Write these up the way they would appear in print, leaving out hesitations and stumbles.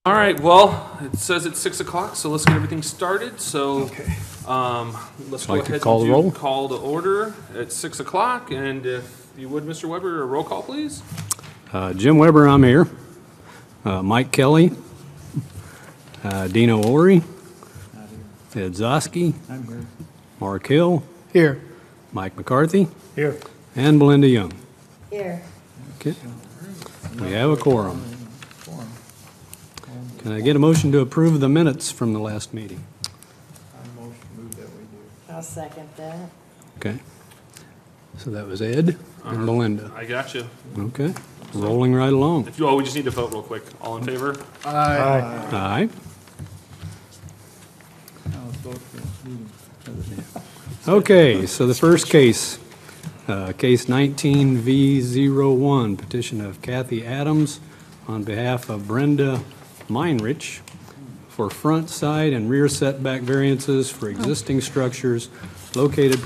All right, well, it says it's 6 o'clock, so let's get everything started. So, let's go ahead and call the order at 6 o'clock. And if you would, Mr. Weber, a roll call, please. Jim Weber, I'm here. Mike Kelly. Dino Ori. Ed Zosky. I'm here. Mark Hill. Here. Mike McCarthy. Here. And Belinda Young. Here. Okay. We have a quorum. Can I get a motion to approve the minutes from the last meeting? I motion move that we do. I'll second that. Okay. So that was Ed and Belinda. I got you. Okay. Rolling right along. If you all, we just need to vote real quick. All in favor? Aye. Aye. Okay, so the first case, case 19V01, petition of Kathy Adams on behalf of Brenda Meinrich for front, side, and rear setback variances for existing structures located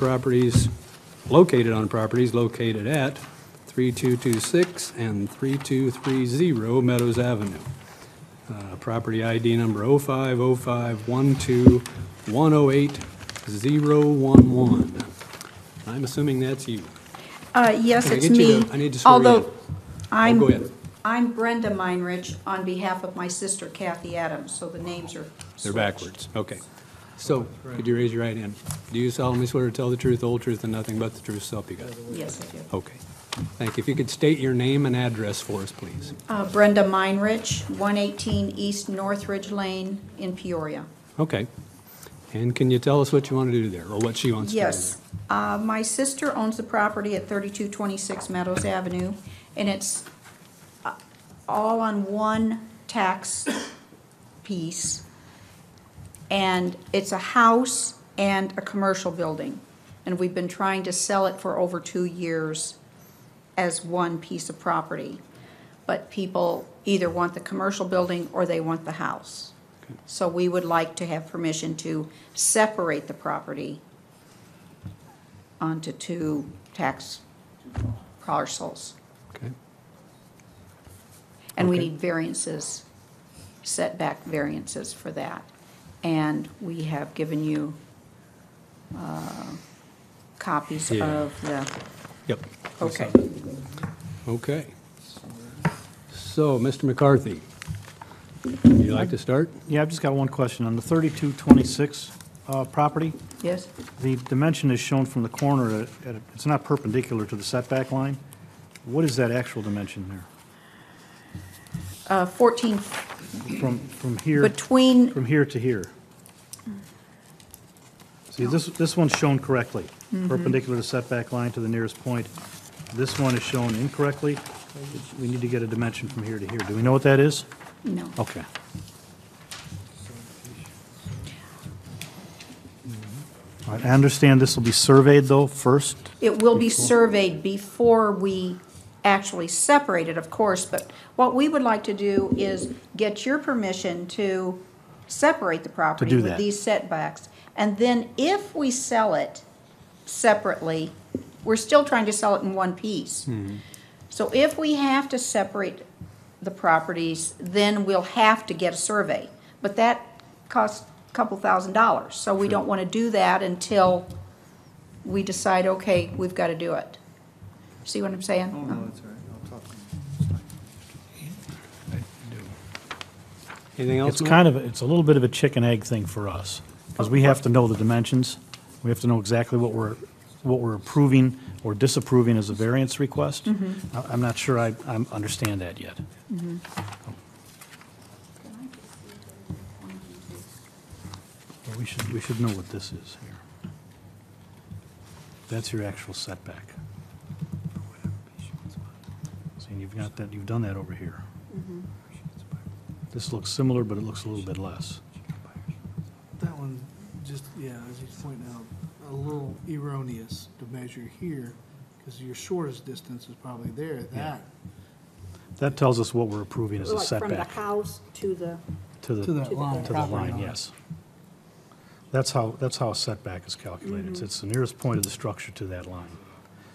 on properties located at 3226 and 3230 Meadows Avenue. Property ID number 050512108011. I'm assuming that's you. Yes, Can I it's get you me. to- I need to swear you in. Although Go ahead. I'm Brenda Meinrich on behalf of my sister Kathy Adams, so the names are They're switched. backwards. Okay. So, could you raise your right hand? Do you solemnly swear to tell the truth, the whole truth, and nothing but the truth, so help you God? Yes, I do. Okay. Thank you. If you could state your name and address for us, please. Brenda Meinrich, 118 East Northridge Lane in Peoria. Okay. And can you tell us what you want to do there, or what she wants to do there? Yes. My sister owns the property at 3226 Meadows Avenue, and it's all on one tax piece. And it's a house and a commercial building. And we've been trying to sell it for over 2 years as one piece of property. But people either want the commercial building or they want the house. Okay. So we would like to have permission to separate the property onto two tax parcels. Okay. And we Okay. need variances, setback variances for that. And we have given you copies Yeah. of the, Yep. okay. Okay. So, Mr. McCarthy, would you like to start? Yeah, I've just got one question. On the 3226 property, Yes? the dimension is shown from the corner, it's not perpendicular to the setback line. What is that actual dimension there? 14 From here, between, from here to here? See, this one's shown correctly, perpendicular to setback line to the nearest point. This one is shown incorrectly. We need to get a dimension from here to here. Do we know what that is? no. Okay. All right, I understand this will be surveyed, though, first? It will be surveyed before we actually separate it, of course, but what we would like to do is get your permission to separate the property do with that. these setbacks. And then if we sell it separately, we're still trying to sell it in one piece. So if we have to separate the properties, then we'll have to get a survey. But that costs a couple $1,000s, so we don't want to do that until we decide, okay, we've got to do it. See what I'm saying? Oh, no, it's all right. I'll talk to him. Anything else? It's Mike? kind of, it's a little bit of a chicken egg thing for us, because we have to know the dimensions. We have to know exactly what we're approving or disapproving as a variance request. I'm not sure I understand that yet. Well, we should know what this is here. That's your actual setback. See, you've got that, you've done that over here. This looks similar, but it looks a little bit less. That one, just, yeah, as he's pointing out, a little erroneous to measure here, because your shortest distance is probably there. That tells us what we're approving as a Like from the setback. house to the, To To that the, line. to the line, yes. That's how a setback is calculated. It's the nearest point of the structure to that line.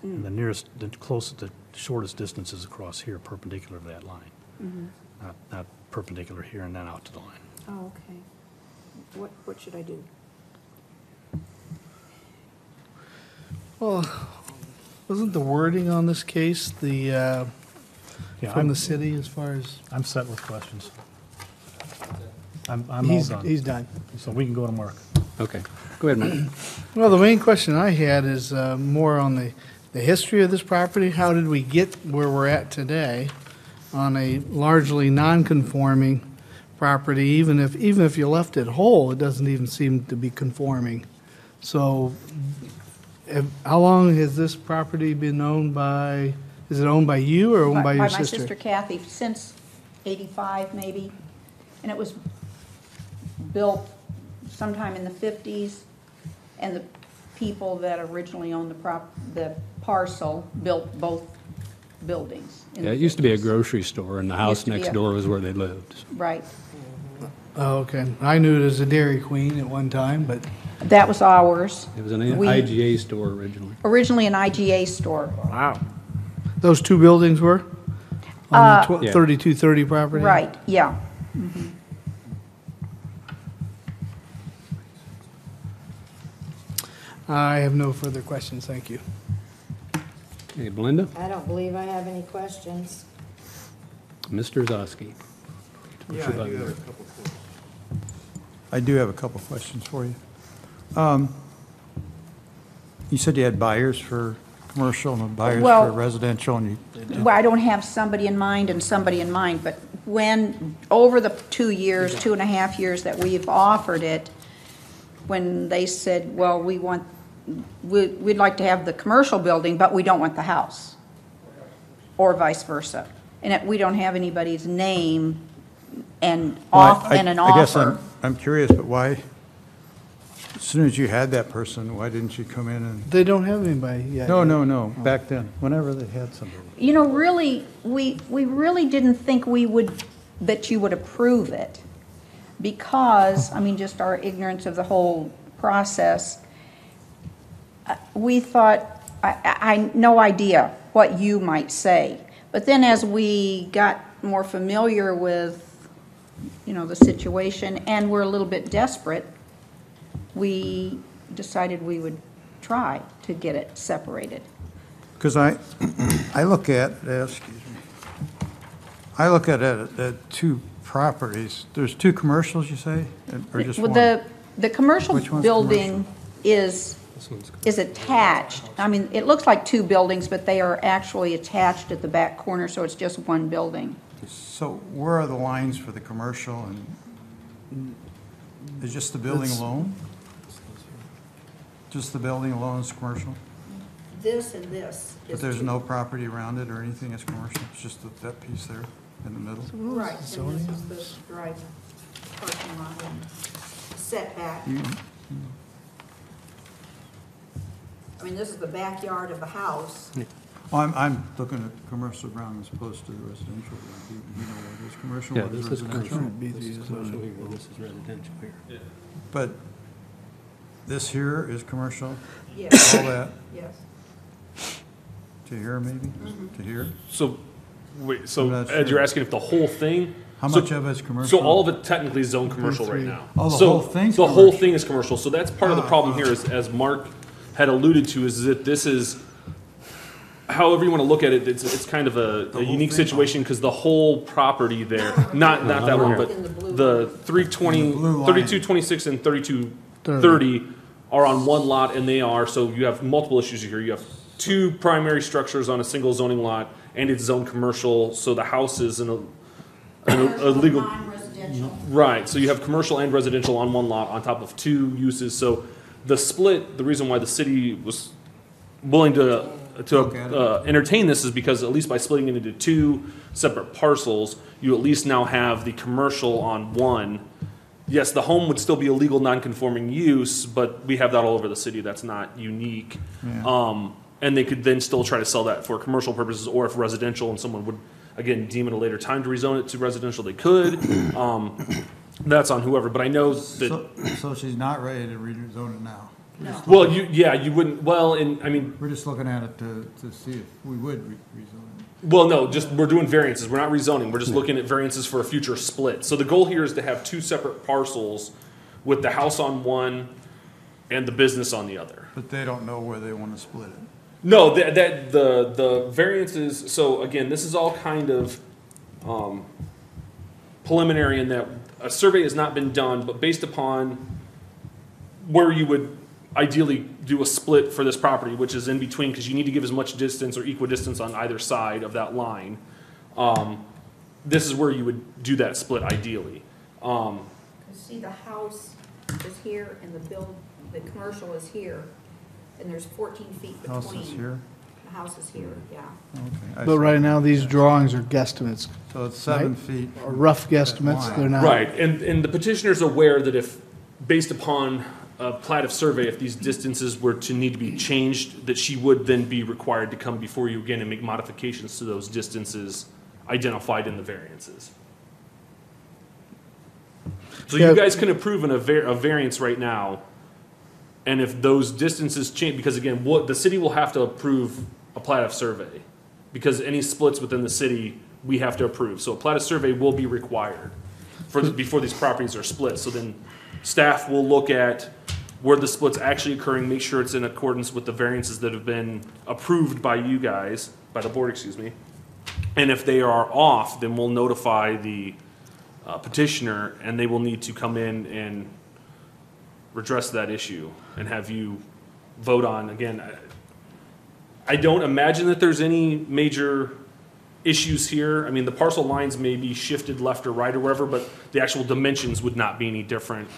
And the nearest, the closest, the shortest distance is across here, perpendicular to that line. Not perpendicular here and then out to the line. Oh, okay. What should I do? Well, wasn't the wording on this case Yeah, from the city as far as? I'm set with questions. I'm all done. He's done. So we can go to Mark. Okay, go ahead, Mike. Well, the main question I had is more on the history of this property. How did we get where we're at today on a largely non-conforming property? Even if you left it whole, it doesn't even seem to be conforming. So how long has this property been owned by, is it owned by you or owned by your my sister? sister Kathy, since 85 maybe. And it was built sometime in the 50s. And the people that originally owned the parcel built both buildings. in Yeah, the it used to be a 50s. grocery store, and the house to be next a- door was where they lived. Right. Oh, okay. I knew it as a Dairy Queen at one time, but That was ours. It was an We- IGA store originally. Originally an IGA store. Wow. those two buildings were on the Yeah. 3230 property? Right, yeah. I have no further questions, thank you. Okay, Belinda? I don't believe I have any questions. Mr. Zosky? I do have a couple questions for you. You said you had buyers for commercial and buyers Well- for residential, and Well, I don't have somebody in mind and somebody in mind, but when, over the 2 years, 2.5 years that we've offered it, when they said, well, we'd like to have the commercial building, but we don't want the house, or vice versa. And we don't have anybody's name and and an I guess offer. I'm curious, but why, as soon as you had that person, why didn't you come in and? They don't have anybody yet. No, back then, whenever they had somebody. You know, really, we really didn't think that you would approve it, because, I mean, just our ignorance of the whole process. We thought, I no idea what you might say. But then as we got more familiar with, you know, the situation, and we're a little bit desperate, we decided we would try to get it separated. Because I look at, excuse me, I look at it at two properties. There's two commercials, you say, or just Well, one? the commercial Which one's building is attached. I mean, it looks like two buildings, but they are actually attached at the back corner, so it's just one building. So where are the lines for the commercial, and is just the building alone? Just the building alone is commercial? This and this But there's no property around it or anything that's commercial? It's just that piece there in the middle? Right, and this is the drive parking lot and setback. I mean, this is the backyard of the house. Well, I'm looking at commercial ground as opposed to the residential. Do you know what is commercial, Yeah, what is this is residential? commercial. This is commercial here, and this is residential here. But this here is commercial, Yes, all that, yes. to here maybe, to here? So, wait, I'm so not Ed, sure. you're asking if the whole thing? How so- much of it's commercial? So all of it technically is zone commercial right now. Oh, the So whole thing's The whole commercial. thing is commercial, so that's part of the problem here is, as Mark had alluded to, is that this is, however you want to look at it, it's kind of a unique thing? situation, because the whole property there, not that one, but In the blue the 320, In the blue line. 3226 and 3230 are on one lot, and they are, so you have multiple issues here. You have two primary structures on a single zoning lot, and it's zone commercial, so the house is in a legal. Non-residential. Right, so you have commercial and residential on one lot on top of two uses. So the split, the reason why the city was willing to Look at it. entertain this is because at least by splitting it into two separate parcels, you at least now have the commercial on one. Yes, the home would still be a legal non-conforming use, but we have that all over the city. That's not unique. Yeah. And they could then still try to sell that for commercial purposes, or if residential and someone would, again, deem it a later time to rezone it to residential, they could. That's on whoever, but I know that, So she's not ready to rezone it now? well, you wouldn't, well, and, I mean, We're just looking at it to see if we would rezone it. Well, no, just we're doing variances. We're not rezoning. We're just looking at variances for a future split. So the goal here is to have two separate parcels with the house on one and the business on the other. But they don't know where they want to split it. No, the variances, so again, this is all kind of preliminary in that a survey has not been done, but based upon where you would ideally do a split for this property, which is in between, because you need to give as much distance or equidistance on either side of that line. This is where you would do that split ideally. See, the house is here and the commercial is here, and there's 14 feet between. House is here? The house is here, yeah. Okay. I But see. right now, these drawings are guesstimates, So it's 7 right? feet. or rough guesstimates, line. they're not. Right, and the petitioner's aware that if, based upon a plat of survey, if these distances were to need to be changed, that she would then be required to come before you again and make modifications to those distances identified in the variances. So Yeah. you guys can approve a variance right now, and if those distances change, because again, the city will have to approve a plat of survey, because any splits within the city, we have to approve. So a plat of survey will be required before these properties are split. So then staff will look at where the split's actually occurring, make sure it's in accordance with the variances that have been approved by you guys, by the board, excuse me. And if they are off, then we'll notify the petitioner, and they will need to come in and redress that issue and have you vote on, again, I don't imagine that there's any major issues here. I mean, the parcel lines may be shifted left or right or wherever, but the actual dimensions would not be any different.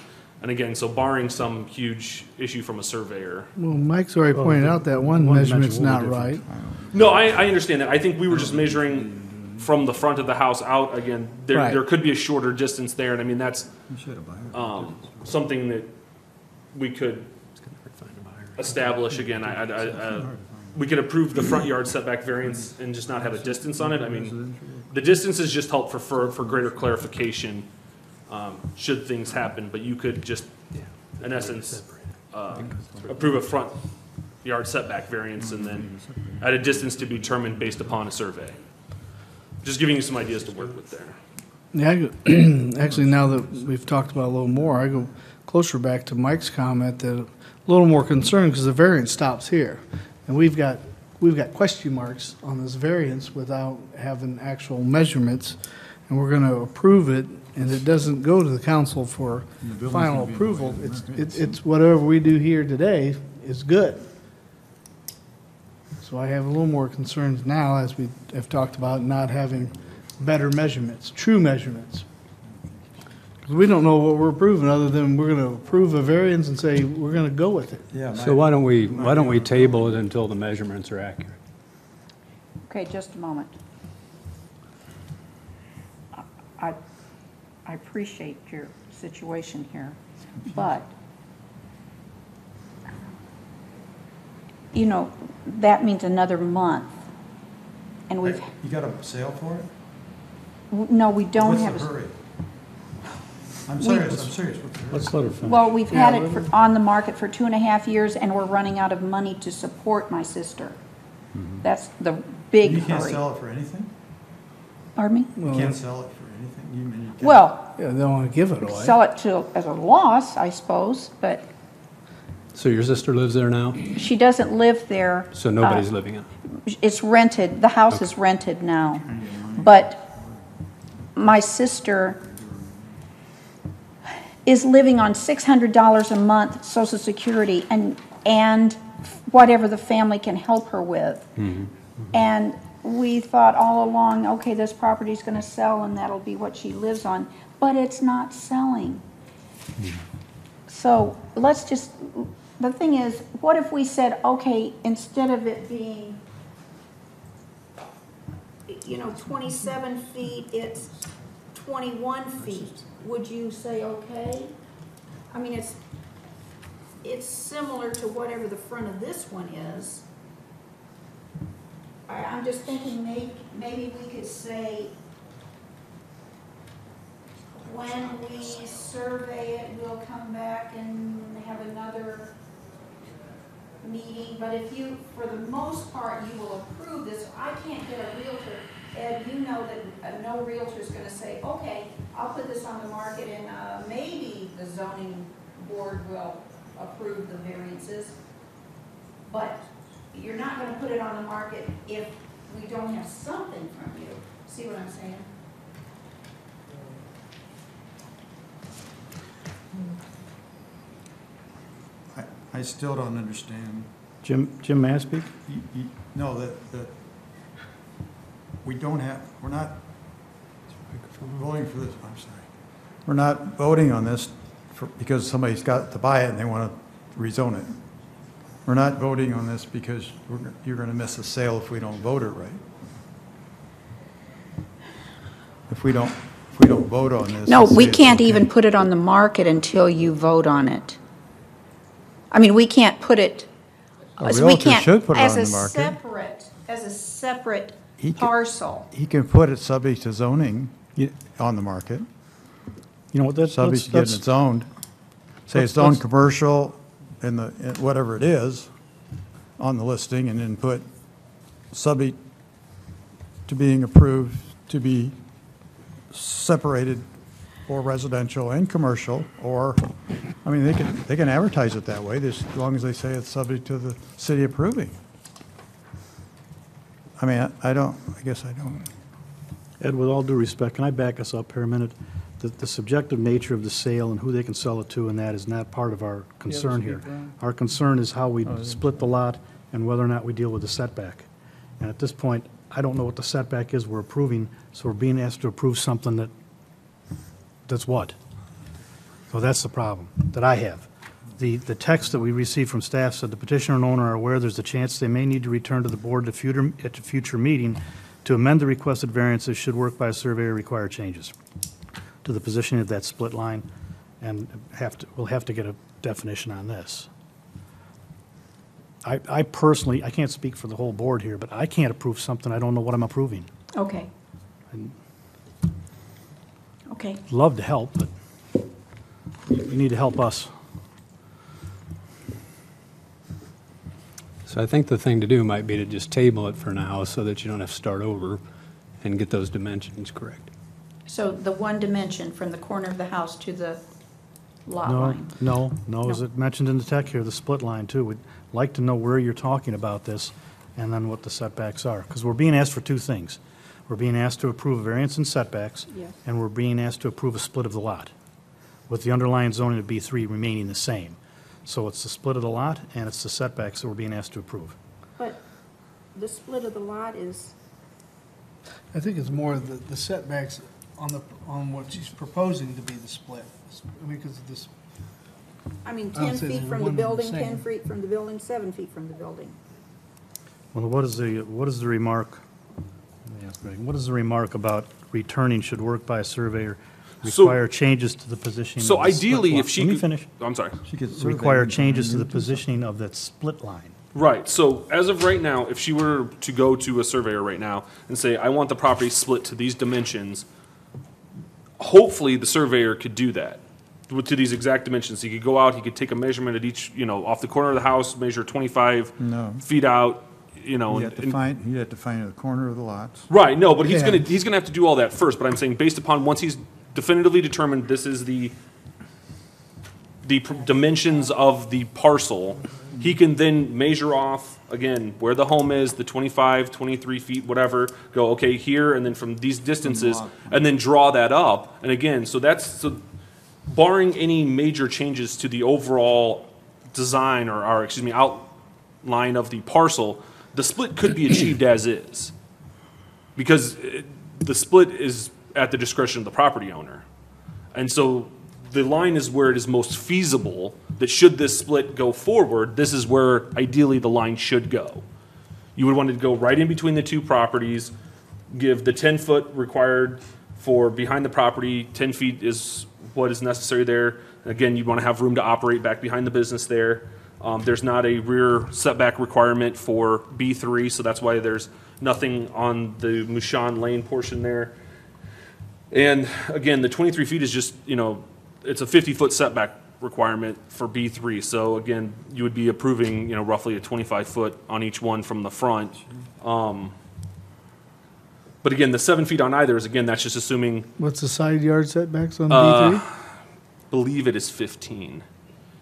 And again, so barring some huge issue from a surveyor. Well, Mike's already pointed out that one one measurement's dimension will not be right. different. No, I understand that. I think we were just measuring from the front of the house out. Again, Right. there could be a shorter distance there, and I mean, that's something that we could establish. Again, we could approve the front yard setback variance and just not have a distance on it. I mean, the distances just help for greater clarification should things happen, but you could just, in essence, approve a front yard setback variance and then at a distance to be determined based upon a survey. Just giving you some ideas to work with there. Yeah, actually, now that we've talked about it a little more, I go closer back to Mike's comment that a little more concerned because the variance stops here. And we've got question marks on this variance without having actual measurements. And we're going to approve it, and it doesn't go to the council for final approval. It's whatever we do here today is good. So I have a little more concerns now, as we have talked about, not having better measurements, true measurements. 'Cause we don't know what we're approving, other than we're gonna approve a variance and say, we're gonna go with it. Yeah. So why don't we table it until the measurements are accurate? Okay, just a moment. I appreciate your situation here, but, you know, that means another month. And we've, You got a sale for it? no, we don't What's have. the a hurry? I'm serious, What's the hurry? Let's let her finish. Well, we've had it on the market for 2.5 years, and we're running out of money to support my sister. That's the big You can't hurry. sell it for anything? Pardon me? You can't sell it for anything? You mean you can't? Well, Yeah, they don't wanna give it away. sell it as a loss, I suppose, but So your sister lives there now? she doesn't live there. So nobody's living in it? It's rented, the house is rented now. But my sister is living on $600 a month Social Security and whatever the family can help her with. And we thought all along, okay, this property's gonna sell and that'll be what she lives on, but it's not selling. So let's just, the thing is, what if we said, okay, instead of it being, 27 feet, it's 21 feet? Would you say okay? I mean, it's similar to whatever the front of this one is. I'm just thinking maybe we could say, when we survey it, we'll come back and have another meeting, but if you, for the most part, you will approve this, I can't get a realtor, Ed, you know that no realtor's gonna say, okay, I'll put this on the market and maybe the zoning board will approve the variances, but you're not gonna put it on the market if we don't have something from you. See what I'm saying? I still don't understand. Jim, may I speak? No, that we don't have, we're not voting for this, I'm sorry. We're not voting on this because somebody's got to buy it and they want to rezone it. We're not voting on this because you're going to miss a sale if we don't vote it right. If we don't vote on this. No, and we say it's can't okay. even put it on the market until you vote on it. I mean, we can't put it, A we realtor can't, should put it as on a the market. separate He can- parcel. He can put it subject to zoning on the market, You know what, subject to getting it zoned. Say it's zoned commercial in whatever it is on the listing, and then put subject to being approved to be separated for residential and commercial, or, I mean, they can advertise it that way, as long as they say it's subject to the city approving. I mean, I guess I don't. Ed, with all due respect, can I back us up here a minute? The subjective nature of the sale and who they can sell it to, and that is not part of our concern here. Our concern is how we split the lot and whether or not we deal with the setback. And at this point, I don't know what the setback is we're approving, so we're being asked to approve something that's what? So that's the problem that I have. The text that we received from staff said the petitioner and owner are aware there's a chance they may need to return to the board at a future meeting to amend the requested variances should work by a surveyor require changes to the positioning of that split line, and we'll have to get a definition on this. I personally, I can't speak for the whole board here, but I can't approve something I don't know what I'm approving. Okay. Okay. Love to help, but you need to help us. So I think the thing to do might be to just table it for now so that you don't have to start over and get those dimensions correct. So the one dimension from the corner of the house to the lot No, line? no, as No. it mentioned in the tech here, the split line too. We'd like to know where you're talking about this and then what the setbacks are. Because we're being asked for two things. We're being asked to approve a variance in setbacks, Yes. and we're being asked to approve a split of the lot, with the underlying zoning of B3 remaining the same. So it's the split of the lot and it's the setbacks that we're being asked to approve. But the split of the lot is, I think it's more the setbacks on what she's proposing to be the split. I mean, because of this, I mean, I would 10 say feet they're from the one and the building, same. 10 feet from the building, 7 feet from the building. Well, what is the remark? Let me ask Greg, what is the remark about returning should work by a surveyor So- require changes to the positioning? So of the split ideally, line? if she Let me could- finish. I'm sorry. She could survey Require it changes to and the do something. positioning of that split line. Right, so as of right now, if she were to go to a surveyor right now and say, I want the property split to these dimensions, hopefully the surveyor could do that to these exact dimensions. He could go out, he could take a measurement at each, off the corner of the house, measure 25 No. feet out, You have to find the corner of the lots. Right, no, but he's Yeah. gonna have to do all that first, but I'm saying based upon, once he's definitively determined this is the dimensions of the parcel, he can then measure off, again, where the home is, the 25, 23 feet, whatever, go, okay, here, and then from these distances, and then draw that up. And again, so barring any major changes to the overall design or outline of the parcel, the split could be achieved as is. Because the split is at the discretion of the property owner. And so the line is where it is most feasible that should this split go forward, this is where ideally the line should go. You would want it to go right in between the two properties, give the 10-foot required for behind the property, 10 feet is what is necessary there. Again, you want to have room to operate back behind the business there. There's not a rear setback requirement for B3, so that's why there's nothing on the Mushan Lane portion there. And again, the 23 feet is just, it's a 50-foot setback requirement for B3. So again, you would be approving, roughly a 25-foot on each one from the front. But again, the 7 feet on either is, again, that's just assuming, What's the side yard setbacks on B3? believe it is 15,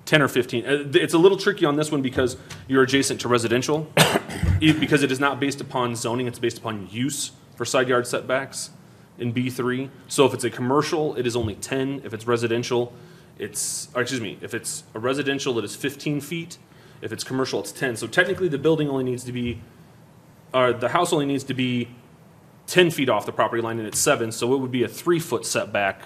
10 or 15. It's a little tricky on this one because you're adjacent to residential. Because it is not based upon zoning, it's based upon use for side yard setbacks in B3. So if it's a commercial, it is only 10. If it's residential, if it's a residential, it is 15 feet. If it's commercial, it's 10. So technically, the building only needs to be, or the house only needs to be 10 feet off the property line, and it's 7. So it would be a 3-foot setback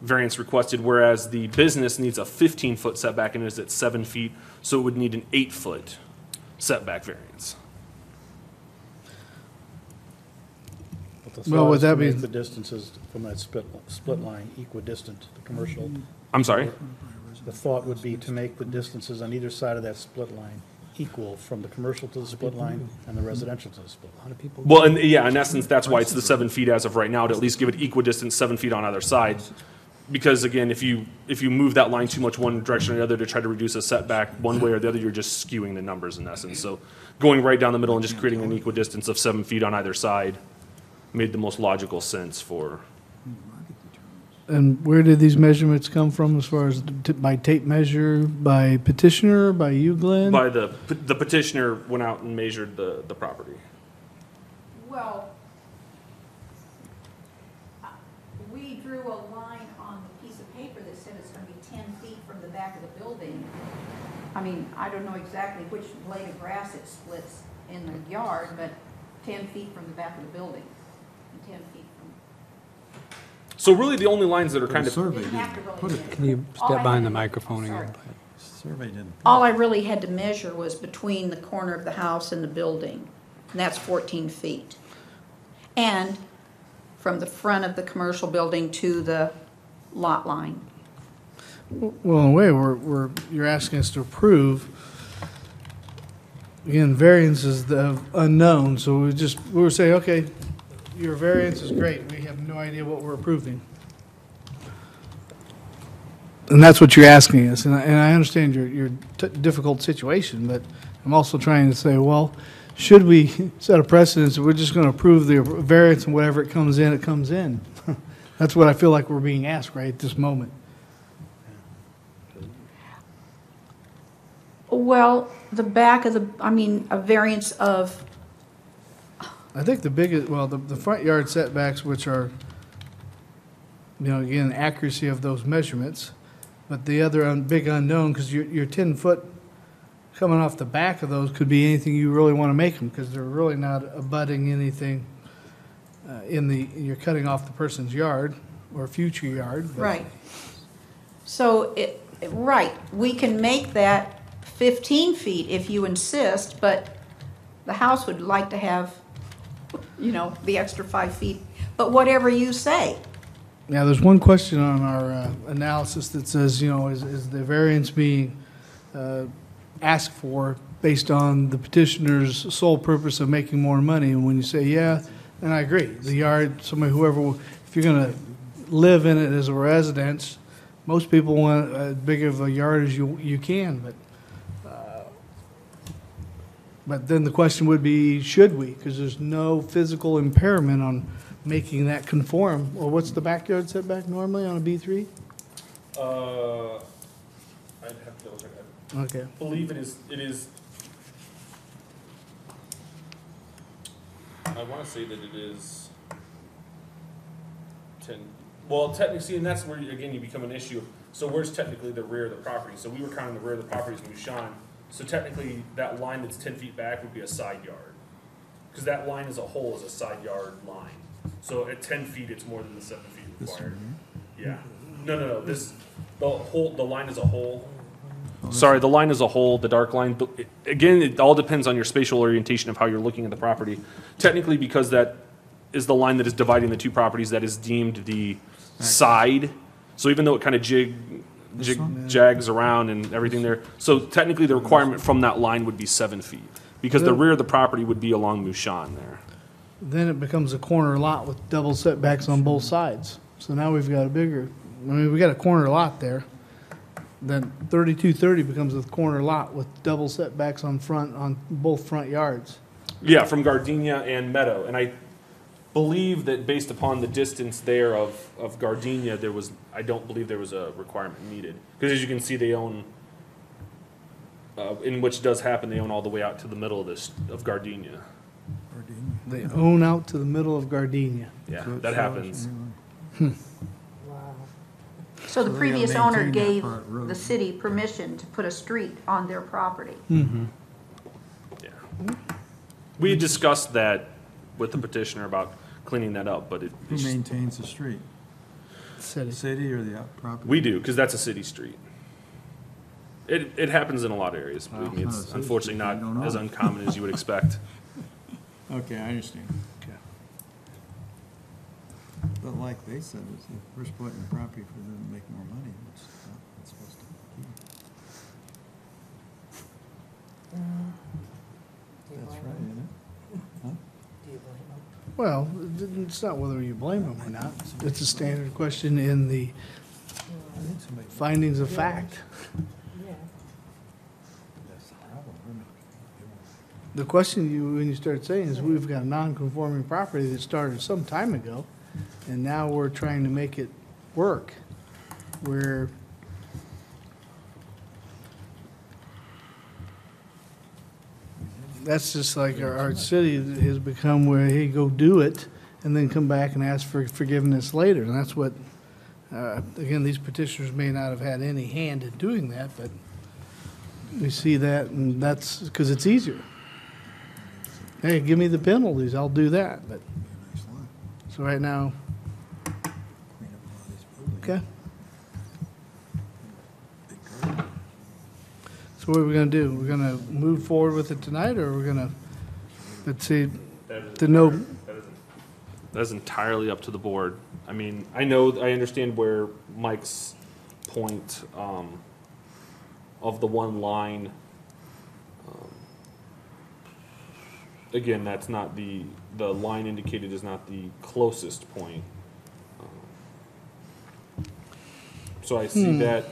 variance requested, whereas the business needs a 15-foot setback and is at 7 feet. So it would need an 8-foot setback variance. But the Well, thought would is to that be- make the distances from that split line equidistant to the commercial. I'm sorry? The thought would be to make the distances on either side of that split line equal from the commercial to the split line and the residential to the split line. Well, and yeah, in essence, that's why it's the 7 feet as of right now, to at least give it equidistant 7 feet on either side. Because again, if you move that line too much one direction or the other to try to reduce a setback one way or the other, you're just skewing the numbers in essence. So going right down the middle and just creating an equidistance of 7 feet on either side made the most logical sense for. And where did these measurements come from as far as by tape measure, by petitioner, by you, Glenn? By the petitioner went out and measured the property. Well, we drew a line on the piece of paper that said it's gonna be 10 feet from the back of the building. I mean, I don't know exactly which blade of grass it splits in the yard, but 10 feet from the back of the building, and 10 feet from. So really the only lines that are kind of, Survey Didn't have to didn't really put do it, it. Can you All step I behind had the to- microphone sorry. again? survey didn't. All I really had to measure was between the corner of the house and the building, and that's 14 feet. And from the front of the commercial building to the lot line. Well, in a way, you're asking us to approve, again, variance is the unknown, so we were saying, okay, your variance is great, we have no idea what we're approving. And that's what you're asking us, and I understand your difficult situation, but I'm also trying to say, well, should we set a precedence that we're just gonna approve the variance and whatever it comes in, it comes in? That's what I feel like we're being asked right at this moment. Well, the back of a variance of, I think the biggest, well, the front yard setbacks, which are, again, accuracy of those measurements, but the other big unknown, because your 10-foot coming off the back of those could be anything you really want to make them, because they're really not abutting anything you're cutting off the person's yard or future yard. but- right. So right, we can make that 15 feet if you insist, but the house would like to have, the extra 5 feet, but whatever you say. Now, there's one question on our analysis that says, is the variance being asked for based on the petitioner's sole purpose of making more money? And when you say, yeah, then I agree. The yard, if you're going to live in it as a residence, most people want as big of a yard as you can, but then the question would be, should we? Because there's no physical impairment on making that conform. Or what's the backyard setback normally on a B3? I'd have to look at that. Okay. I believe it is, I want to say that it is 10, well, technically, see, and that's where, again, you become an issue. So where's technically the rear of the property? So we were counting the rear of the property as Mushan. So technically, that line that's 10 feet back would be a side yard. Because that line as a whole is a side yard line. So at 10 feet, it's more than the 7 feet required. Yeah. No. The line as a whole. Sorry, the line as a whole, the dark line. But again, it all depends on your spatial orientation of how you're looking at the property. Technically, because that is the line that is dividing the two properties, that is deemed the side. So even though it kind of jags around and everything there, so technically the requirement from that line would be 7 feet. Because the rear of the property would be along Mushan there. Then it becomes a corner lot with double setbacks on both sides. So now we've got we got a corner lot there. then 3230 becomes a corner lot with double setbacks on both front yards. Yeah, from Gardenia and Meadow, and I believe that based upon the distance there of Gardenia, I don't believe there was a requirement needed. Because as you can see, they own, in which does happen, they own all the way out to the middle of Gardenia. They own out to the middle of Gardenia. Yeah, that happens. So the they previous gotta owner maintain that gave part, really. the city permission to put a street on their property. Yeah. We had discussed that with the petitioner about cleaning that up, but Who maintains the street? City. The city or the property? we do, because that's a city street. It happens in a lot of areas. Well, Believe me, it's it's not a city unfortunately street, you don't not know. as uncommon as you would expect. Okay, I understand. But like they said, if we're splitting the property for them to make more money, it's not supposed to be. That's right, isn't it? Well, it's not whether you blame them or not. It's a standard question in the findings of fact. That's the problem. The question when you start saying is, we've got a non-conforming property that started some time ago, and now we're trying to make it work, where that's just like our city has become where, hey, go do it, and then come back and ask for forgiveness later. And that's what, again, these petitioners may not have had any hand in doing that, but we see that, and that's because it's easier. Hey, give me the penalties, I'll do that, but, Nice lot. so right now, Clean up all these buildings. okay. Big garden. So what are we gonna do? We're gonna move forward with it tonight, or we're gonna, let's see, to know, That is entirely up to the board. I mean, I understand where Mike's point of the one line. Again, that's not the line indicated is not the closest point. So I see that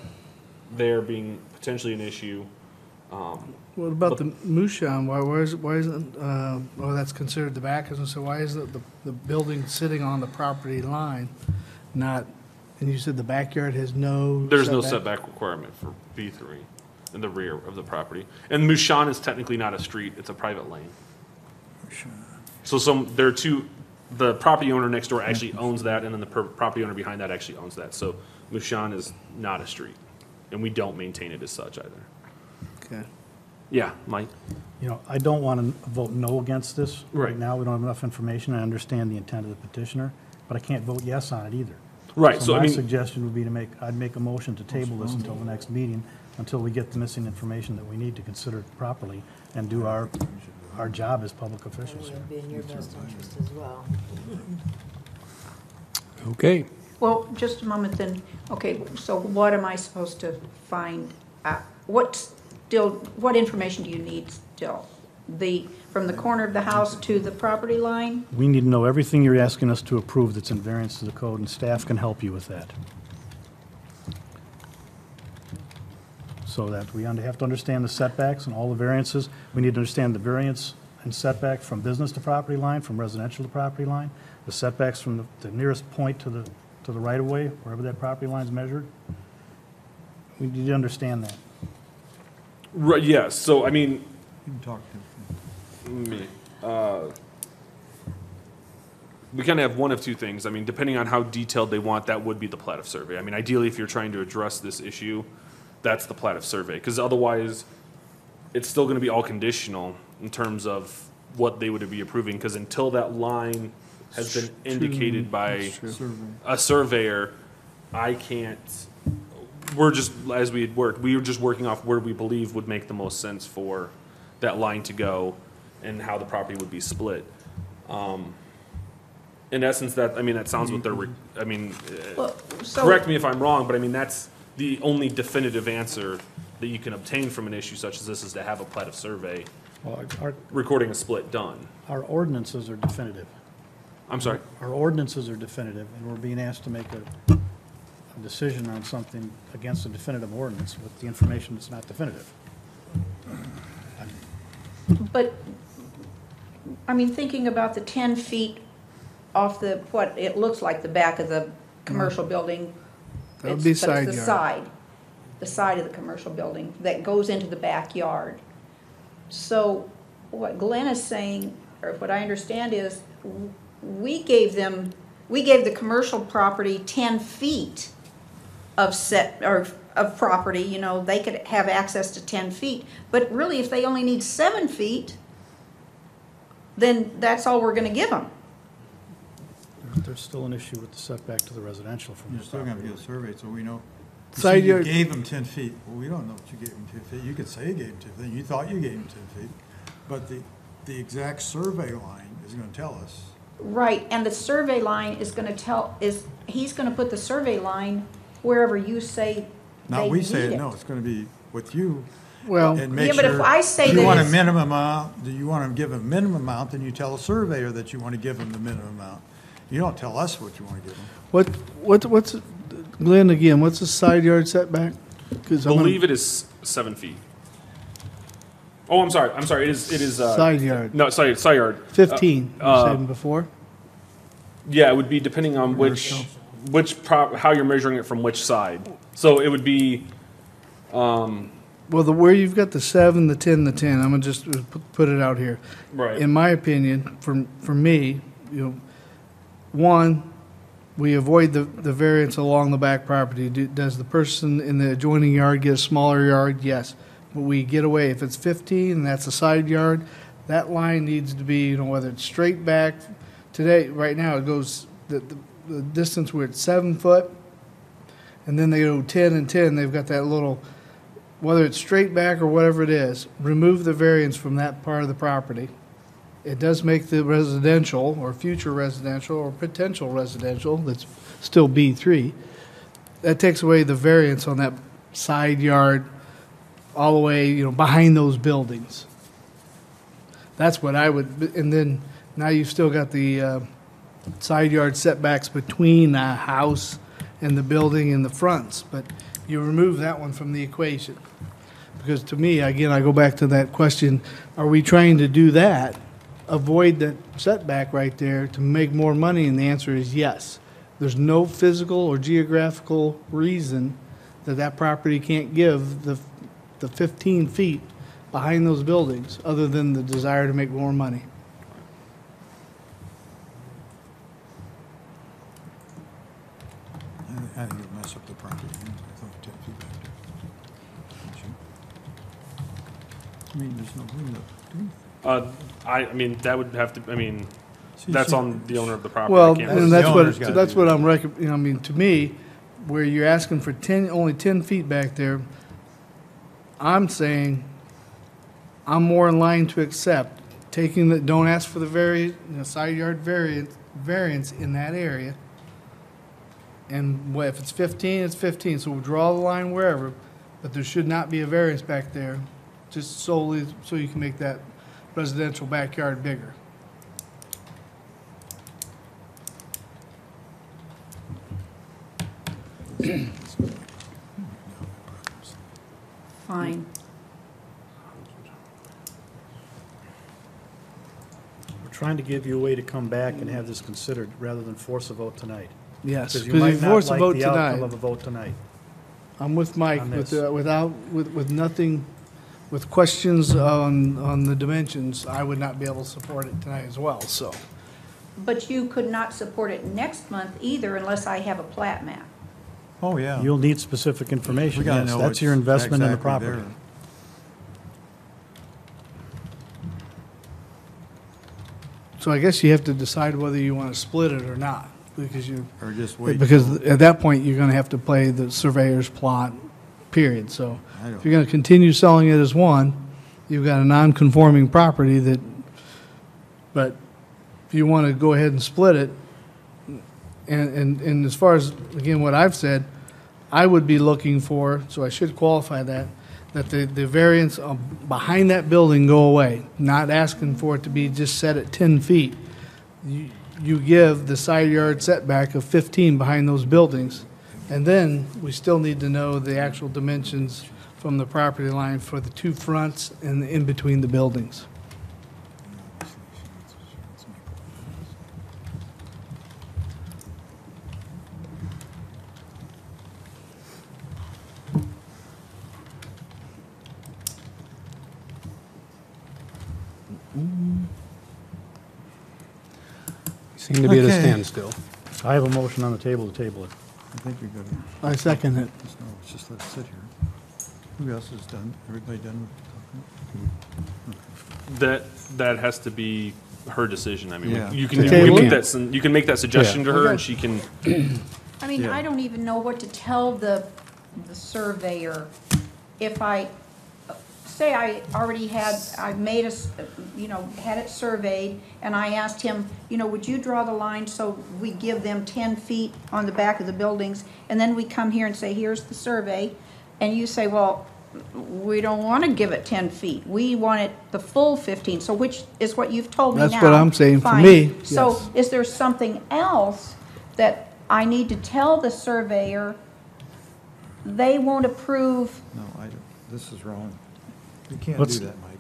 there being potentially an issue. what about the Mushan? Why isn't, that's considered the back, and so why isn't the building sitting on the property line, not, and you said the backyard has no There's no setback requirement for B3 in the rear of the property. And Mushan is technically not a street, it's a private lane. So there are two, the property owner next door actually owns that, and then the property owner behind that actually owns that. So Mushan is not a street, and we don't maintain it as such either. Okay. Yeah, Mike? You know, I don't want to vote no against this. Right. Now, we don't have enough information. I understand the intent of the petitioner, but I can't vote yes on it either. Right, so I my mean, suggestion would be I'd make a motion to table this until the next meeting, until we get the missing information that we need to consider it properly and do our job as public officials here. It'll be in your best interest as well. Okay. Well, just a moment then. Okay, so what am I supposed to find? What information do you need still? From the corner of the house to the property line? We need to know everything you're asking us to approve that's in variance to the code, and staff can help you with that. So that we have to understand the setbacks and all the variances. We need to understand the variance and setback from business to property line, from residential to property line, the setbacks from the nearest point to the right-of-way, wherever that property line is measured. We need to understand that. right, yes, so I mean, You can talk to me, we kind of have one of two things. I mean, depending on how detailed they want, that would be the plat of survey. I mean, ideally, if you're trying to address this issue, that's the plat of survey, because otherwise, it's still going to be all conditional in terms of what they would be approving, because until that line has been indicated by a surveyor, I can't, we're just, as we had worked, we were just working off where we believe would make the most sense for that line to go and how the property would be split. In essence, that sounds what they're, Well, so- correct me if I'm wrong, but I mean, that's the only definitive answer that you can obtain from an issue such as this, is to have a plat of survey Well, recording a split done. our ordinances are definitive. I'm sorry? Our ordinances are definitive, and we're being asked to make a decision on something against a definitive ordinance with the information that's not definitive. But, I mean, thinking about the 10 feet off the, what it looks like the back of the commercial building. That would be but side it's yard. the side of the commercial building that goes into the backyard. So what Glenn is saying, or what I understand is, we gave the commercial property 10 feet of of property, you know, they could have access to 10 feet. But really, if they only need 7 feet, then that's all we're gonna give them. There's still an issue with the setback to the residential from You're the still gonna property. get a survey, so we know. You Side see, you yard- gave them 10 feet. Well, we don't know what you gave them 10 feet. You could say you gave them 10 feet. You thought you gave them 10 feet. But the exact survey line is gonna tell us. Right, and the survey line is gonna he's gonna put the survey line wherever you say they Not need we say it, it. no, it's gonna be with you. Well, And make Yeah, but if sure- I say Do that you want a it's- minimum amount? Do you want to give a minimum amount? Then you tell a surveyor that you want to give them the minimum amount. You don't tell us what you want to give them. what's, Glenn, again, what's the side yard setback? 'Cause I I'm gonna- believe it is 7 feet. Oh, I'm sorry, it is, Side yard, no, sorry, side yard. 15, you uh, said before? Yeah, it would be depending on how you're measuring it from which side. So it would be, Well, where you've got the 7, the 10, the 10, I'm gonna just put it out here. right. In my opinion, for me, you know, one, we avoid the variance along the back property. Does the person in the adjoining yard get a smaller yard? Yes. But we get away, if it's 15 and that's a side yard, that line needs to be, you know, whether it's straight back. Today, right now, it goes, the distance where it's 7 foot, and then they go 10 and 10, they've got that little, whether it's straight back or whatever it is, remove the variance from that part of the property. It does make the residential, or future residential, or potential residential, that's still B3, that takes away the variance on that side yard, all the way, you know, behind those buildings. That's what I would, and then, now you've still got the side yard setbacks between the house and the building and the fronts, but you remove that one from the equation. Because to me, again, I go back to that question, are we trying to do that, avoid that setback right there to make more money? And the answer is yes. There's no physical or geographical reason that that property can't give the 15 feet behind those buildings, other than the desire to make more money. I think it'll mess up the property. I thought 10 feet back there. I mean, there's no room to do anything. I mean, that would have to, I mean, See, that's see, on the owner of the property. Well, I can't- and The that's owner's what, gotta that's do what that. I'm you know, I mean, to me, where you're asking for 10, only 10 feet back there, I'm saying, I'm more in line to accept taking the, don't ask for the side yard variance in that area. And if it's 15, it's 15, so we'll draw the line wherever, but there should not be a variance back there, just solely so you can make that residential backyard bigger. Fine. We're trying to give you a way to come back and have this considered rather than force a vote tonight. Yes, Because you because might if you not force a like vote the outcome tonight, of a vote tonight. I'm with Mike, on with, this. with nothing, with questions on the dimensions, I would not be able to support it tonight as well, so. But you could not support it next month either unless I have a plat map. Oh, yeah. You'll need specific information, We gotta yes, know that's your what's investment in the exactly property. there. So I guess you have to decide whether you want to split it or not, because Or just wait. because at that point, you're gonna have to play the surveyor's plot, period, so. I If don't- you're gonna continue selling it as one, you've got a non-conforming property that, but if you want to go ahead and split it, and as far as, again, what I've said, I would be looking for, so I should qualify that the variance behind that building go away, not asking for it to be just set at 10 feet. You give the side yard setback of 15 behind those buildings, And then we still need to know the actual dimensions from the property line for the two fronts and in between the buildings. Seem to be at a Okay. standstill. I have a motion on the table to table it. I think you're good. I second it. Let's just let it sit here. Who else is done? Everybody done with That has to be her decision. I mean, Yeah. you To can table make it? that you can make that suggestion to her, Okay. and she can. I mean, Yeah. I don't even know what to tell the surveyor if say I already had, I made had it surveyed, and I asked him, would you draw the line so we give them 10 feet on the back of the buildings, and then we come here and say, here's the survey, and you say, well, we don't want to give it 10 feet. We want it the full 15, so which is what you've told me now. That's what I'm saying for Fine. me, So yes. is there something else that I need to tell the surveyor they won't approve? No, I don't, this is wrong. You can't Let's- do that, Mike.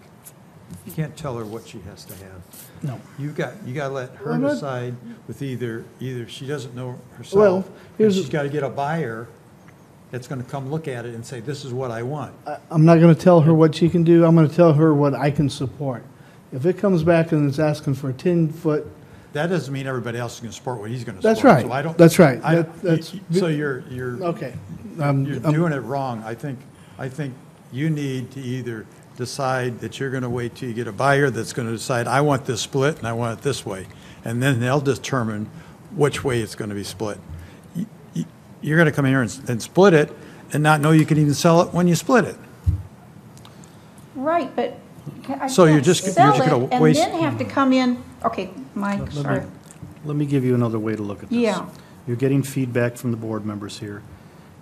You can't tell her what she has to have. No. You got to let her Well, not- decide with either she doesn't know Well, herself, and here's- she's got to get a buyer that's going to come look at it and say, this is what I want. I'm not gonna tell her what she can do, I'm gonna tell her what I can support. If it comes back and it's asking for a 10-foot, That doesn't mean everybody else is going to support what he's going to support. That's right. So I don't. That's right. I- That's- So you're okay. You're doing it wrong. I think you need to either decide that you're going to wait till you get a buyer that's going to decide, I want this split and I want it this way. And then they'll determine which way it's going to be split. You're going to come here and split it and not know you can even sell it when you split it. Right, but I So you're can't just sell gonna it and waste- then have to come in, okay, Mike, Let sorry. Let me give you another way to look at this. Yeah. You're getting feedback from the board members here,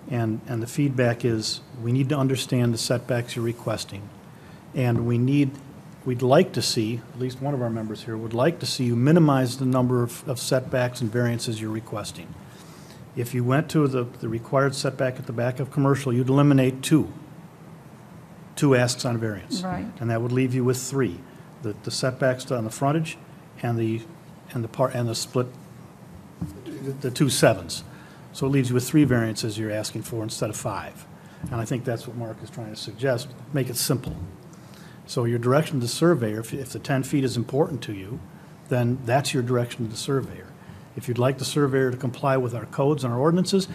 and the feedback is, we need to understand the setbacks you're requesting, and we'd like to see, at least one of our members here, would like to see you minimize the number of setbacks and variances you're requesting. If you went to the required setback at the back of commercial, you'd eliminate two asks on variance. Right. And that would leave you with three, the setbacks on the frontage and the split, the 2 sevens. So it leaves you with 3 variances you're asking for instead of 5. And I think that's what Mark is trying to suggest, make it simple. So your direction to the surveyor, if the 10 feet is important to you, then that's your direction to the surveyor. If you'd like the surveyor to comply with our codes and our ordinances,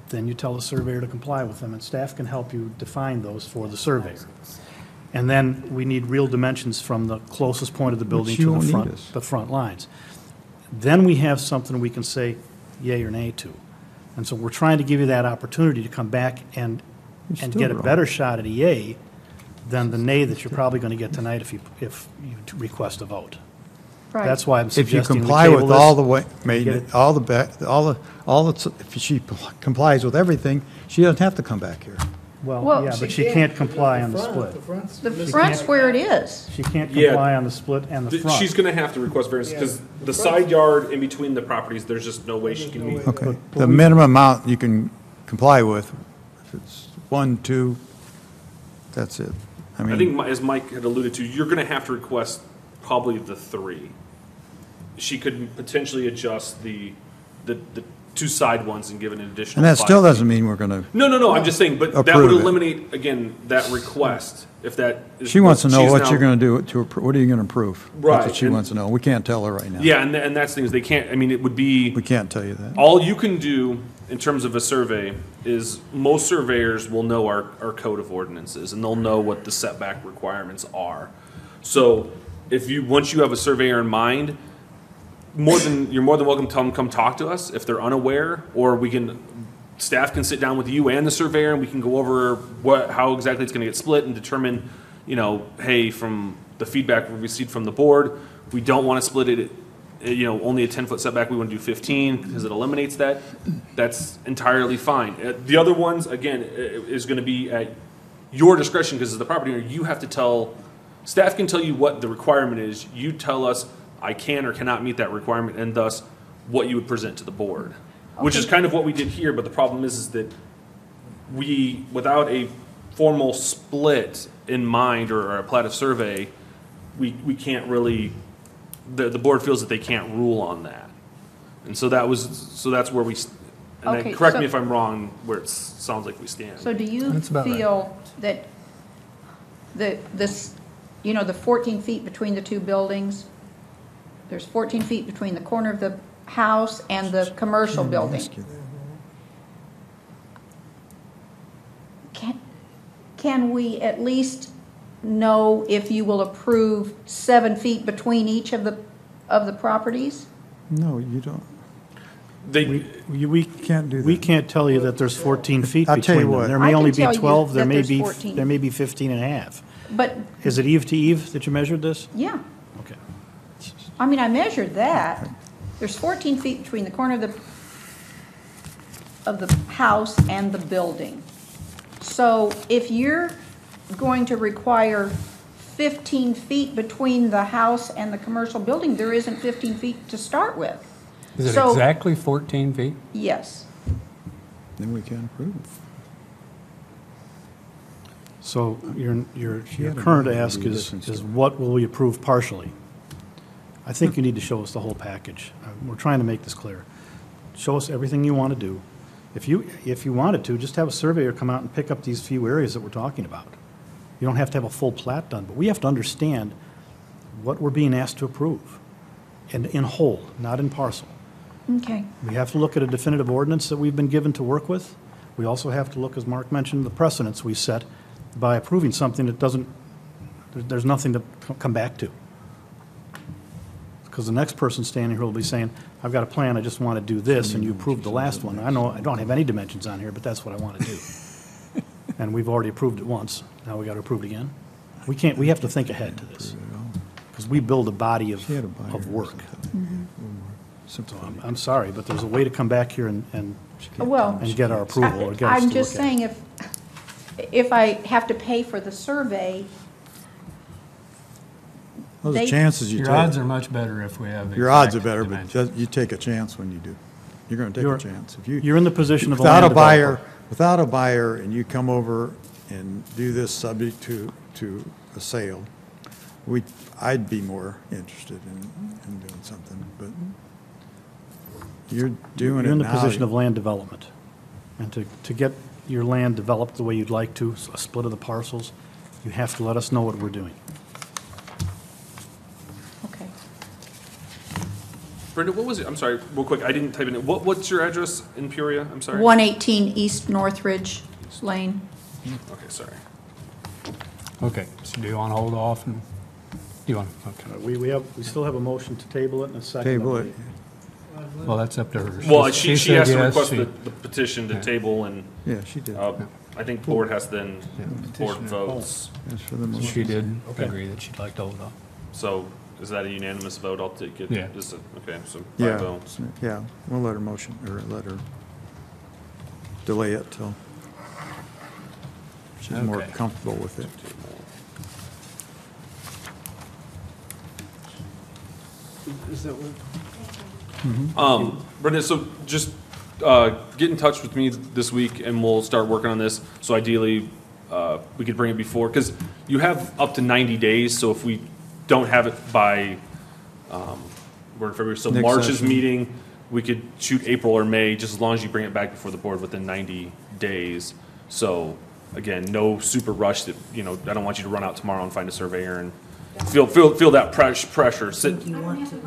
then you tell the surveyor to comply with them, and staff can help you define those for the surveyor. And then we need real dimensions from the closest point of the building you to won't the need front, us. the front lines. Then we have something we can say yay or nay to. And so we're trying to give you that opportunity to come back and still get a wrong. better shot at a yay than the nay that you're probably going to get tonight if you request a vote. Right. That's why I'm If you suggesting we comply table with all the this. way, get it. if she complies with everything, she doesn't have to come back here. Well, Well, yeah, but she can't comply on the split. The front's where it is. She can't Yeah. comply on the split and the front. She's going to have to request variance because the side yard in between the properties, there's just no way she can meet. Okay. The minimum amount you can comply with, if it's 1, 2, that's it. I I mean, think, as Mike had alluded to, you're going to have to request probably the 3. She could potentially adjust the 2 side ones and give an additional. and that 5 still feet. doesn't mean we're going to, No. I'm just saying, but that Approve would it. eliminate again that request if that. Is she wants to know she's what now- you're going to do what are you going to approve? That's Right, what she and- wants to know. We can't tell her right now. Yeah, and that's things they can't. I mean, it would be. We can't tell you that. All you can do in terms of a survey is most surveyors will know our code of ordinances and they'll know what the setback requirements are. So once you have a surveyor in mind, you're more than welcome to tell them come talk to us if they're unaware, or staff can sit down with you and the surveyor and we can go over how exactly it's going to get split and determine, hey, from the feedback we received from the board, we don't want to split it only a 10-foot setback, we want to do 15 because it eliminates that. That's entirely fine. The other ones, again, is going to be at your discretion because as the property owner, you have to staff can tell you what the requirement is. You tell us, I can or cannot meet that requirement, and thus what you would present to the board. which is Okay. kind of what we did here, but the problem is that we, without a formal split in mind or a plat of survey, we can't really, the board feels that they can't rule on that. And so that's where we, and then Okay, correct so- me if I'm wrong, where it sounds like we stand. So do you That's about right. feel that this, the 14 feet between the two buildings, there's 14 feet between the corner of the house and the commercial building? Can we at least know if you will approve 7 feet between each of the properties? No, you don't. We Can't do that. We can't tell you that there's 14 feet I'll tell you between them. what. There I may can only tell be you 12, there that may there's be, 14. there may be 15 and a half. But, Is it eve to eve that you measured this? yeah, Okay. I mean, I measured that. There's 14 feet between the corner of the house and the building. So if you're going to require 15 feet between the house and the commercial building, there isn't 15 feet to start with. Is it So- exactly 14 feet? Yes. Then we can't approve. So your had a current mind, ask it'd be a is different story. what will we approve partially? I think you need to show us the whole package. We're trying to make this clear. Show us everything you want to do. If you wanted to, just have a surveyor come out and pick up these few areas that we're talking about. You don't have to have a full plat done, but we have to understand what we're being asked to approve, and in whole, not in parcel. Okay. We have to look at a definitive ordinance that we've been given to work with. We also have to look, as Mark mentioned, the precedents we set by approving something that doesn't, there's nothing to come back to. Because the next person standing here will be saying, I've got a plan, I just want to do this, and you approved the last one. I know I don't have any dimensions on here, but that's what I want to do. And we've already approved it once, now we got to approve it again. We have to think ahead to this, because we build a body of work. So I'm sorry, but there's a way to come back here and Well, get our approval or get us to I'm just look at it. saying if I have to pay for the survey, Those are They- chances you Your take. odds are much better if we have. Your odds are exact better, but dimensions. just, you take a chance when you do. You're gonna take a You're- chance. If you, You're in the position of a without land a buyer, developer. without a buyer, and you come over and do this subject to a sale, I'd be more interested in doing something, but you're doing it You're in the now. position of land development. And to get your land developed the way you'd like to, a split of the parcels, you have to let us know what we're doing. okay. Brenda, what was it? I'm sorry, real quick, I didn't type it in. What's your address in Peoria? I'm sorry. 118 East Northridge Lane. Okay, sorry. Okay, so do you want to hold off and, you want, okay. We still have a motion to table it and a second. Table it. Well, that's up to her. Well, she said has to yes, request she- the petition to table, and Yeah, she did. I think board has then, board votes. That's for the motion. She did Okay. agree that she'd like to hold off. So is that a unanimous vote? I'll take it. Yeah. Okay, so Yeah, 5-0. yeah, we'll let her motion, or let her delay it till she's more Okay. comfortable with it. Brenda, so just get in touch with me this week and we'll start working on this. So ideally, we could bring it before, because you have up to 90 days, so if we don't have it by, we're in February, so Next March's session. meeting, we could shoot April or May, just as long as you bring it back before the board within 90 days. So again, no super rush that, I don't want you to run out tomorrow and find a surveyor and feel that pressure. Sit, You want to.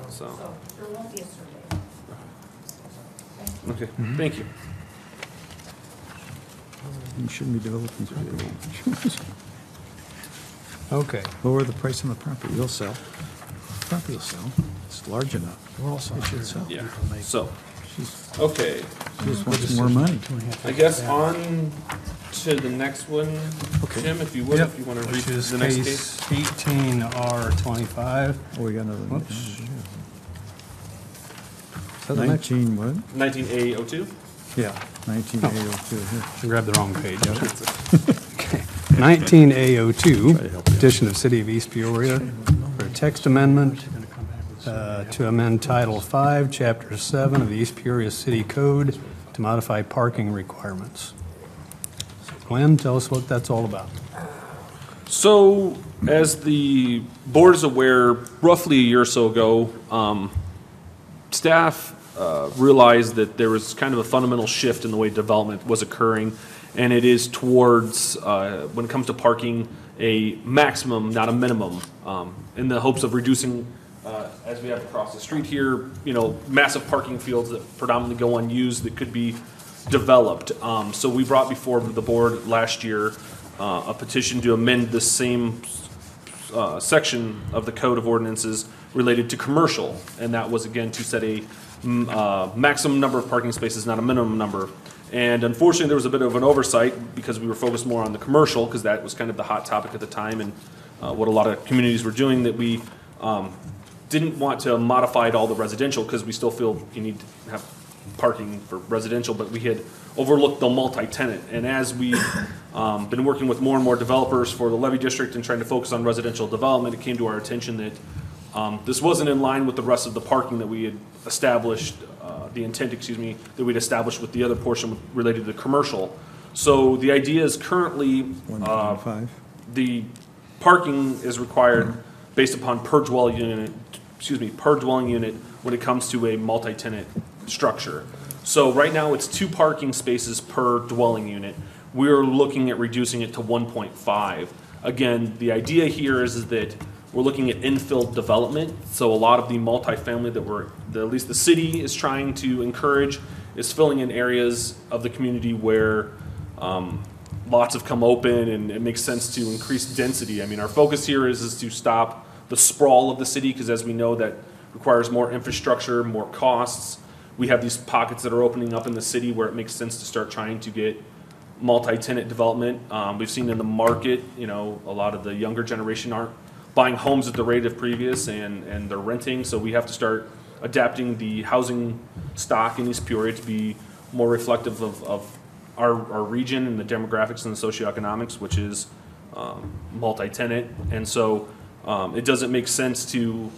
So so, there won't be a survey. okay, thank you. You shouldn't be developing property. Okay. Lower the price on the property, you'll sell. Property will sell, it's large enough. It should sell. Yeah, so, okay, She just wants more money. I guess on to the next one, Jim, if you would, if you want to read Which is the next case. case 18R25. Oh, we got another one. Whoops. Is that the next? 19 what? 19A02? Yeah, 19A02 here. I grabbed the wrong page. Okay. 19A02, petition of City of East Peoria for a text amendment to amend Title 5, Chapter 7 of the East Peoria City Code to modify parking requirements. So Glenn, tell us what that's all about. So, as the board is aware, roughly a year or so ago, staff realized that there was kind of a fundamental shift in the way development was occurring, and it is towards, when it comes to parking, a maximum, not a minimum, in the hopes of reducing, as we have across the street here, massive parking fields that predominantly go unused that could be developed. So we brought before the board last year a petition to amend the same section of the Code of Ordinances related to commercial, and that was again to set a maximum number of parking spaces, not a minimum number. And unfortunately, there was a bit of an oversight because we were focused more on the commercial, because that was kind of the hot topic at the time, and what a lot of communities were doing, that we didn't want to modify it all to residential, because we still feel you need to have parking for residential, but we had overlooked the multi-tenant. And as we've been working with more and more developers for the levy district and trying to focus on residential development, it came to our attention that this wasn't in line with the rest of the parking that we had established, the intent, that we'd established with the other portion related to commercial. So the idea is currently the parking is required based upon per dwelling unit when it comes to a multi-tenant structure. So right now it's 2 parking spaces per dwelling unit. We're looking at reducing it to 1.5. Again, the idea here is that we're looking at infill development. So a lot of the multifamily that at least the city is trying to encourage is filling in areas of the community where lots have come open, and it makes sense to increase density. I mean, our focus here is to stop the sprawl of the city, because as we know, that requires more infrastructure, more costs. We have these pockets that are opening up in the city where it makes sense to start trying to get multi-tenant development. We've seen in the market, a lot of the younger generation aren't buying homes at the rate of previous, and they're renting. So we have to start adapting the housing stock in East Peoria to be more reflective of our region and the demographics and the socioeconomics, which is multi-tenant. And so it doesn't make sense to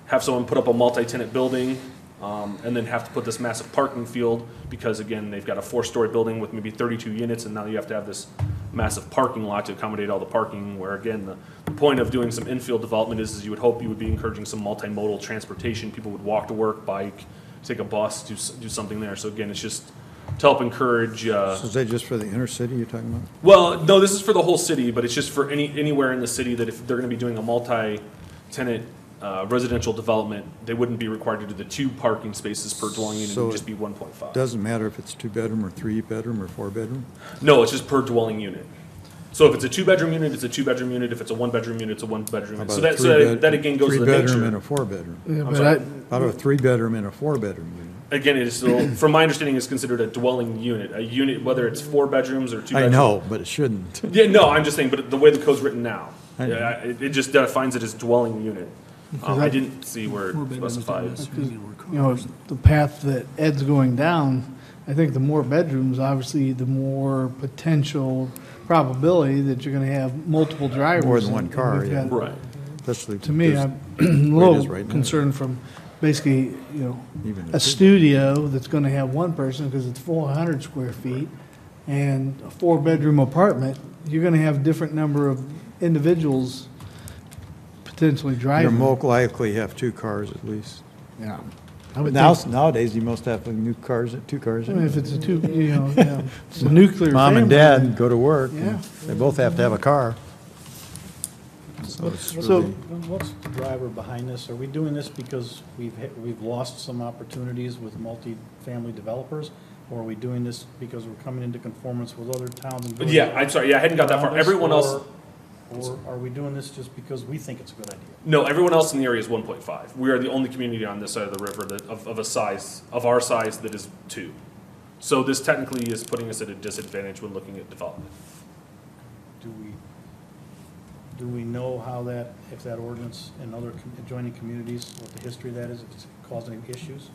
have someone put up a multi-tenant building and then have to put this massive parking field, because again, they've got a 4-story building with maybe 32 units, and now you have to have this massive parking lot to accommodate all the parking, where again, the point of doing some infield development is you would hope you would be encouraging some multimodal transportation. People would walk to work, bike, take a bus, do something there. So again, it's just to help encourage. So is that just for the inner city you're talking about? Well, no, this is for the whole city, but it's just for anywhere in the city that if they're going to be doing a multi-tenant residential development, they wouldn't be required to do the 2 parking spaces per dwelling unit. It would just be 1.5. Doesn't matter if it's 2-bedroom or 3-bedroom or 4-bedroom? No, it's just per dwelling unit. So if it's a 2-bedroom unit, it's a 2-bedroom unit. If it's a 1-bedroom unit, it's a 1-bedroom unit. So that again goes to the nature. 3-bedroom and a 4-bedroom. Yeah, I'm but sorry? How about a 3-bedroom and a 4-bedroom unit? Again, it is still, from my understanding, is considered a dwelling unit. A unit, whether it's 4 bedrooms or 2 bedrooms. I know, but it shouldn't. Yeah, no, I'm just saying, but the way the code's written now, I know. it just defines it as dwelling unit. I didn't see where it specifies. The path that Ed's going down, I think the more bedrooms, obviously, the more potential probability that you're going to have multiple drivers. More than one car, We've yeah. got- Right. Especially To me, there's- I'm a it is little right now. concerned from basically, Even a studio that's going to have one person because it's 400 square feet, and a 4-bedroom apartment, you're going to have different number of individuals potentially You're driving. more likely have 2 cars at least. Yeah. I But would now, think, nowadays, you must have 2 cars. I mean, if it's a it's a nuclear Mom and family, dad go to work. Yeah. They both have to have a car. So it's So- really, What's the driver behind this? Are we doing this because we've lost some opportunities with multifamily developers? Or are we doing this because we're coming into conformance with other towns and villages? Yeah, I'm sorry. Yeah, I hadn't got that far. around us? Everyone else, Or are we doing this just because we think it's a good idea? no, everyone else in the area is 1.5. We are the only community on this side of the river of our size that is 2. So this technically is putting us at a disadvantage when looking at development. Do we know how if that ordinance in other adjoining communities, what the history of that is, if it's caused any issues?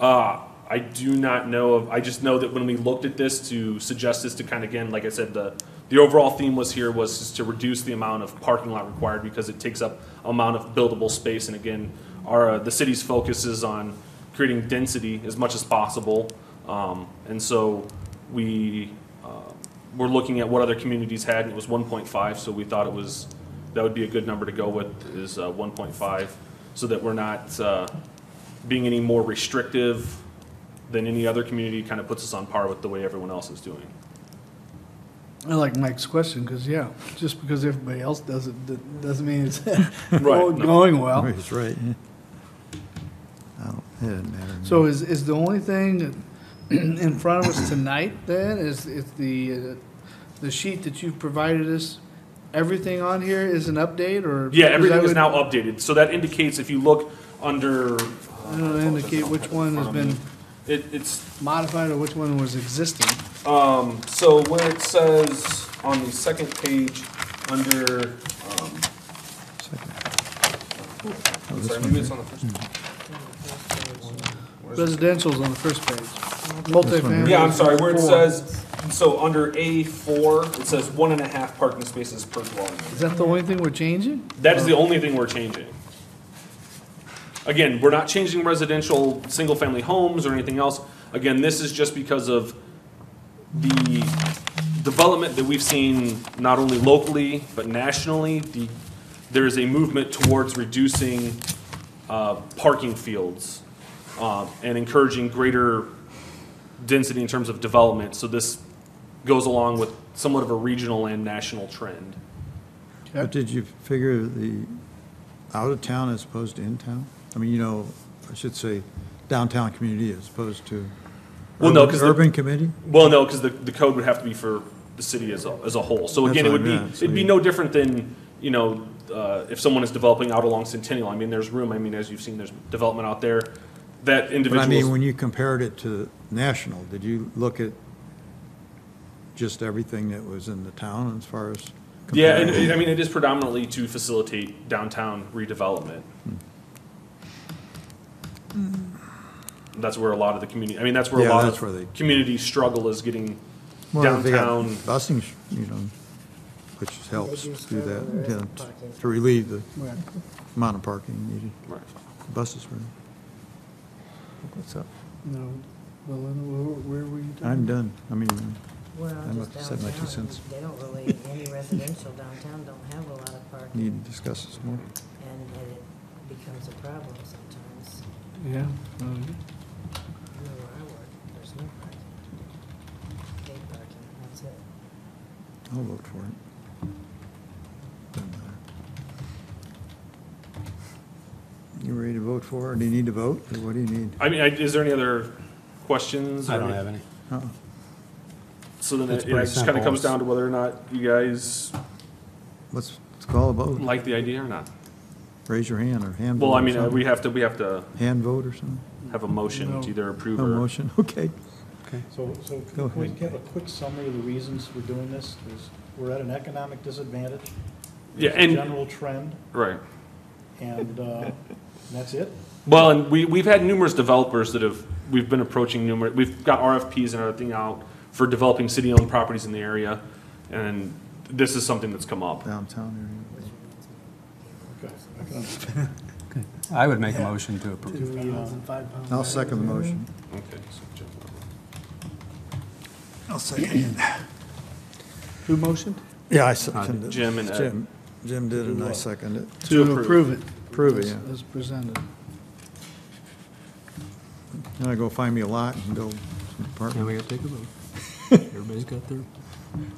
I do not know I just know that when we looked at this to suggest this to kind of, again, like I said, the overall theme was just to reduce the amount of parking lot required, because it takes up amount of buildable space. And again, the city's focus is on creating density as much as possible. And so we're looking at what other communities had, and it was 1.5, so we thought that would be a good number to go with, is 1.5, so that we're not being any more restrictive than any other community. Kind of puts us on par with the way everyone else is doing. I like Mike's question, because, yeah, just because everybody else does it, that doesn't mean it's Right. going well. He's right. Yeah. It doesn't matter. So is the only thing in front of us tonight, then, is the sheet that you've provided us, everything on here is an update, or? Yeah, because everything I is would- now updated, so that indicates if you look under. I don't indicate which one has been It's modified or which one was existing. so where it says on the second page under. Sorry, maybe it's on the first page. Residential's on the first page. Multifamily. Yeah, I'm sorry, where it 4. says, so under A4, it says 1.5 parking spaces per dwelling. Is that the only thing we're changing? That is the only thing we're changing. Again, we're not changing residential, single-family homes or anything else. Again, this is just because of the development that we've seen not only locally, but nationally. There is a movement towards reducing parking fields and encouraging greater density in terms of development. So this goes along with somewhat of a regional and national trend. But did you figure the out of town as opposed to in town? I mean, I should say downtown community as opposed to Well, no, 'cause urban committee? Well, no, because the code would have to be for the city as a whole. So again, That's it would what I be, meant. So it'd be you- no different than, if someone is developing out along Centennial. I mean, there's room. I mean, as you've seen, there's development out there. That But I individual. mean, when you compared it to national, did you look at just everything that was in the town as far as? Yeah, comparing? and I mean, it is predominantly to facilitate downtown redevelopment. That's where a lot of the community, I mean, that's where a Yeah, lot that's where they- of community struggle is getting Well, they got downtown. busing, which helps do that, to relieve the amount of parking needed. Right. Buses were. What's up? No. Belinda, where were you talking? I'm done. I mean, Well, I'm just up to 7 my 2 downtown, cents. they don't really, any residential downtown don't have a lot of parking, need to discuss this more. and it becomes a problem sometimes. Yeah. You know where I work, there's no parking. Paid parking, that's it. I'll vote for it. Doesn't matter. You ready to vote for it? Do you need to vote, or what do you need? I mean, is there any other questions? I or don't any- have any. Uh-uh. So then It's it pretty just kind of simple. comes down to whether or not you guys Let's call a vote. like the idea or not. Raise your hand or hand vote. Well, I or mean, something. we have to Hand vote or something? have a motion to either approve No or. motion, okay. So Go can we ahead. give a quick summary of the reasons we're doing this? We're at an economic disadvantage. Yeah, There's a and, general trend, right. and that's it? Well, and we've had numerous developers we've been approaching we've got RFPs and everything out for developing city-owned properties in the area, and this is something that's come up. Downtown Okay, I can understand. I would make a motion to approve. 2,500 area. I'll second the motion. Okay. so Jim- I'll second it. Who motioned? Yeah, I seconded it. Jim and Ed. Jim did, and I seconded it. To To approve it. Approve it, as- yeah. As presented. Then I go find me a lot and build some Now apartments. we gotta take a vote. Everybody's got their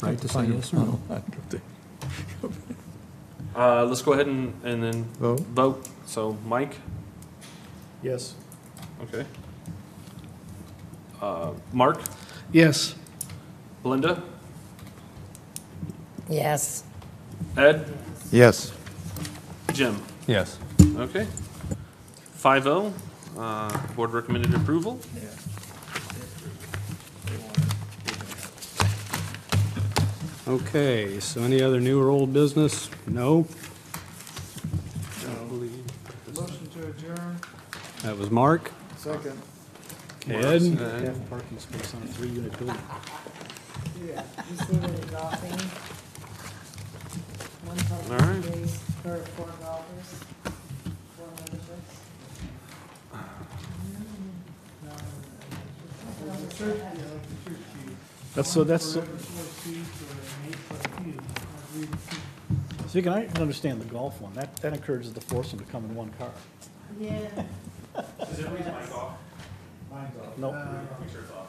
right to say Find yes or no. Let's go ahead and then Vote. vote. So, Mike? Yes. Okay. Mark? Yes. Belinda? Yes. Ed? Yes. Jim? Yes. Okay. 5-0, board recommended approval. Okay, so any other new or old business? No? Motion to adjourn. That was Mark. Second. Ed? Half parking space on a 3-unit building. You see the golfing? One All right. public space for 4 golfers, 4 memberships. That's, so you can, I can understand the golf one. That encourages the foursome to come in one car. Yeah. Is everybody's mic off? No. Make sure it's off.